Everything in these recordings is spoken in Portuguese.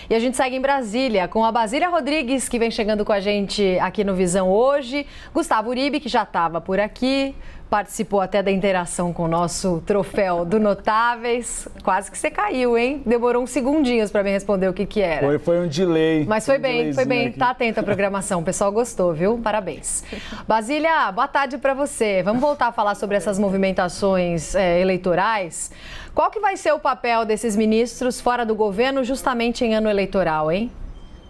E a gente segue em Brasília com a Basília Rodrigues, que vem chegando com a gente aqui no Visão hoje. Gustavo Uribe, que já estava por aqui, participou até da interação com o nosso troféu do Notáveis. Quase que você caiu, hein? Demorou uns segundinhos para me responder o que era. Foi um delay. Mas foi bem. Aqui. Tá atento à programação. O pessoal gostou, viu? Parabéns. Basília, boa tarde para você. Vamos voltar a falar sobre essas movimentações eleitorais. Qual que vai ser o papel desses ministros fora do governo justamente em ano eleitoral, hein?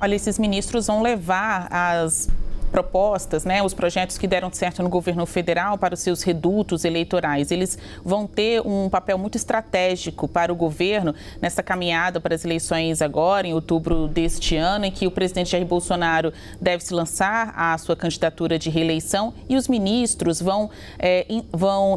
Olha, esses ministros vão levar as propostas, né, os projetos que deram certo no governo federal para os seus redutos eleitorais. Eles vão ter um papel muito estratégico para o governo nessa caminhada para as eleições agora, em outubro deste ano, em que o presidente Jair Bolsonaro deve se lançar à sua candidatura de reeleição e os ministros vão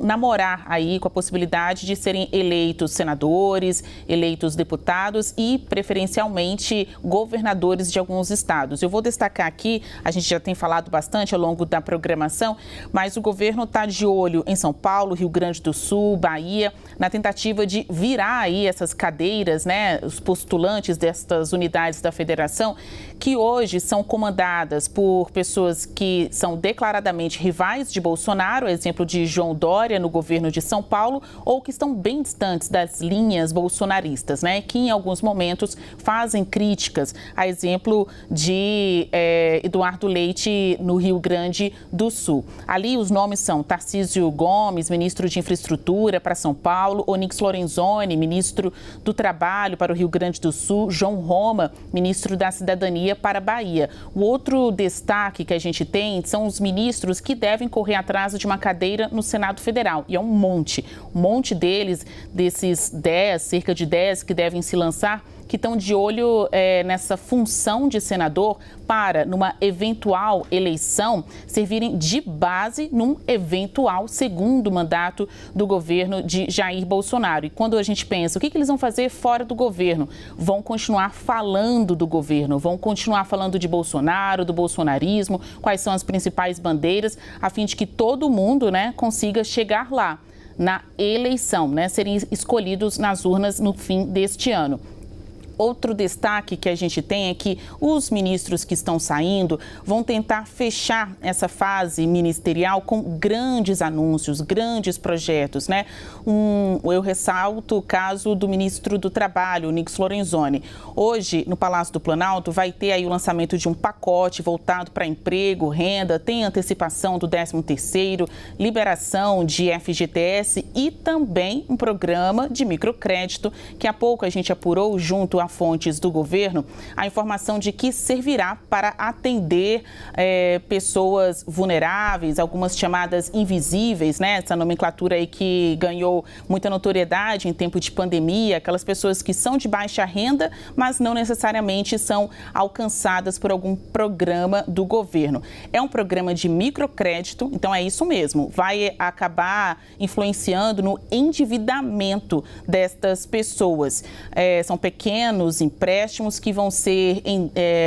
namorar aí com a possibilidade de serem eleitos senadores, eleitos deputados e, preferencialmente, governadores de alguns estados. Eu vou destacar aqui, a gente já tem falado bastante ao longo da programação, mas o governo está de olho em São Paulo, Rio Grande do Sul, Bahia, na tentativa de virar aí essas cadeiras, né, os postulantes destas unidades da federação, que hoje são comandadas por pessoas que são declaradamente rivais de Bolsonaro, exemplo de João Dória no governo de São Paulo, ou que estão bem distantes das linhas bolsonaristas, né, que em alguns momentos fazem críticas, a exemplo de Eduardo Leite no Rio Grande do Sul. Ali os nomes são Tarcísio Gomes, ministro de Infraestrutura para São Paulo, Onyx Lorenzoni, ministro do Trabalho para o Rio Grande do Sul, João Roma, ministro da Cidadania para a Bahia. O outro destaque que a gente tem são os ministros que devem correr atrás de uma cadeira no Senado Federal. E é um monte deles, desses 10, cerca de 10 que devem se lançar, que estão de olho nessa função de senador para, numa eventual eleição, servirem de base num eventual segundo mandato do governo de Jair Bolsonaro. E quando a gente pensa, o que eles vão fazer fora do governo? Vão continuar falando do governo, vão continuar falando de Bolsonaro, do bolsonarismo, quais são as principais bandeiras, a fim de que todo mundo, né, consiga chegar lá na eleição, né, serem escolhidos nas urnas no fim deste ano. Outro destaque que a gente tem é que os ministros que estão saindo vão tentar fechar essa fase ministerial com grandes anúncios, grandes projetos, né? Eu ressalto o caso do ministro do Trabalho, Onyx Lorenzoni. Hoje, no Palácio do Planalto, vai ter aí o lançamento de um pacote voltado para emprego, renda, tem antecipação do 13º, liberação de FGTS e também um programa de microcrédito que há pouco a gente apurou junto a fontes do governo, a informação de que servirá para atender pessoas vulneráveis, algumas chamadas invisíveis, né? Essa nomenclatura aí que ganhou muita notoriedade em tempo de pandemia, aquelas pessoas que são de baixa renda, mas não necessariamente são alcançadas por algum programa do governo. É um programa de microcrédito, então é isso mesmo, vai acabar influenciando no endividamento destas pessoas. São pequenos empréstimos que vão ser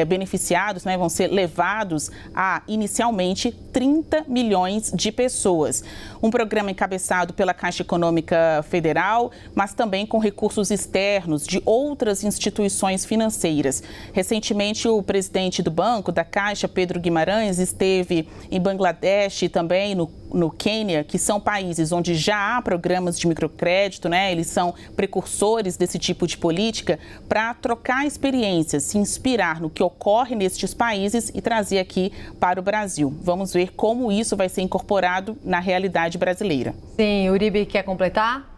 beneficiados, né, vão ser levados a, inicialmente, 30 milhões de pessoas. Um programa encabeçado pela Caixa Econômica Federal, mas também com recursos externos de outras instituições financeiras. Recentemente, o presidente do banco, da Caixa, Pedro Guimarães, esteve em Bangladesh e também no Quênia, que são países onde já há programas de microcrédito, né? Eles são precursores desse tipo de política, para trocar experiências, se inspirar no que ocorre nestes países e trazer aqui para o Brasil. Vamos ver como isso vai ser incorporado na realidade brasileira. Sim, Uribe quer completar?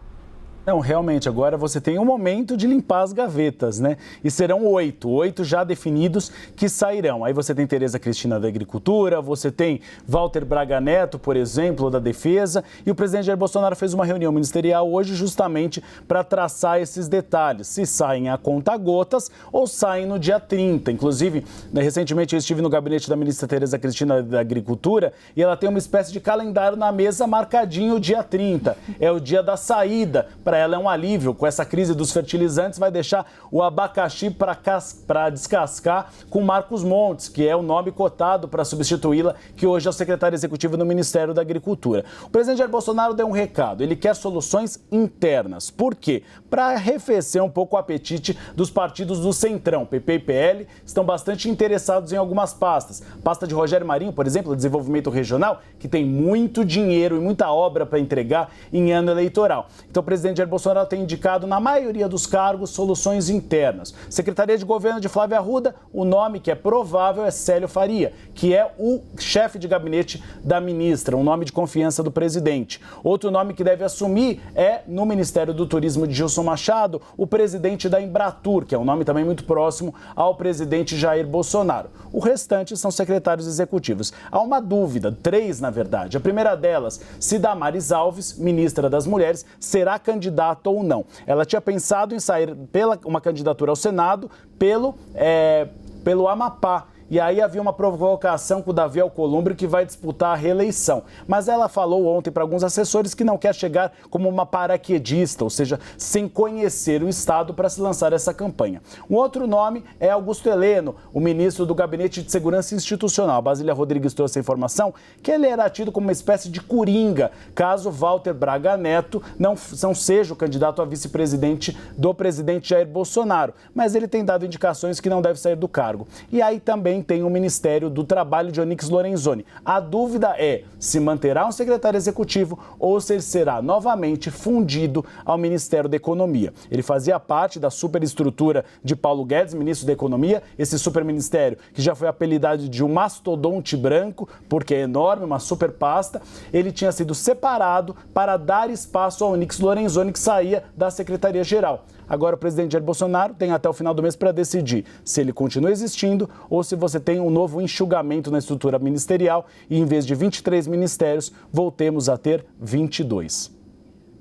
Não, realmente, agora você tem um momento de limpar as gavetas, né? E serão 8 já definidos que sairão. Aí você tem Tereza Cristina da Agricultura, você tem Walter Braga Neto, por exemplo, da Defesa, e o presidente Jair Bolsonaro fez uma reunião ministerial hoje justamente para traçar esses detalhes, se saem a conta-gotas ou saem no dia 30. Inclusive, recentemente eu estive no gabinete da ministra Tereza Cristina da Agricultura e ela tem uma espécie de calendário na mesa marcadinho o dia 30. É o dia da saída para para ela é um alívio. Com essa crise dos fertilizantes, vai deixar o abacaxi para descascar com Marcos Montes, que é o nome cotado para substituí-la, que hoje é o secretário executivo no Ministério da Agricultura. O presidente Jair Bolsonaro deu um recado, ele quer soluções internas. Por quê? Para arrefecer um pouco o apetite dos partidos do Centrão. PP e PL estão bastante interessados em algumas pastas. Pasta de Rogério Marinho, por exemplo, desenvolvimento regional, que tem muito dinheiro e muita obra para entregar em ano eleitoral. Então o presidente Jair Bolsonaro tem indicado, na maioria dos cargos, soluções internas. Secretaria de Governo de Flávia Arruda, o nome que é provável é Célio Faria, que é o chefe de gabinete da ministra, um nome de confiança do presidente. Outro nome que deve assumir é, no Ministério do Turismo de Gilson Machado, o presidente da Embratur, que é um nome também muito próximo ao presidente Jair Bolsonaro. O restante são secretários executivos. Há uma dúvida, 3 na verdade. A primeira delas, se Damares Alves, ministra das Mulheres, será candidata ou não. Ela tinha pensado em sair pela uma candidatura ao Senado pelo Amapá. E aí havia uma provocação com o Davi Alcolumbre, que vai disputar a reeleição. Mas ela falou ontem para alguns assessores que não quer chegar como uma paraquedista, ou seja, sem conhecer o Estado para se lançar essa campanha. Um outro nome é Augusto Heleno, o ministro do Gabinete de Segurança Institucional. A Basília Rodrigues trouxe a informação que ele era tido como uma espécie de coringa, caso Walter Braga Neto não seja o candidato a vice-presidente do presidente Jair Bolsonaro. Mas ele tem dado indicações que não deve sair do cargo. E aí também tem o Ministério do Trabalho de Onyx Lorenzoni. A dúvida é se manterá um secretário executivo ou se ele será novamente fundido ao Ministério da Economia. Ele fazia parte da superestrutura de Paulo Guedes, ministro da Economia, esse superministério que já foi apelidado de um mastodonte branco, porque é enorme, uma super pasta. Ele tinha sido separado para dar espaço ao Onyx Lorenzoni, que saía da Secretaria-Geral. Agora o presidente Jair Bolsonaro tem até o final do mês para decidir se ele continua existindo ou se você tem um novo enxugamento na estrutura ministerial e em vez de 23 ministérios, voltemos a ter 22.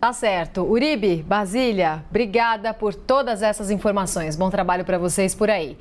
Tá certo. Uribe, Basília, obrigada por todas essas informações. Bom trabalho para vocês por aí.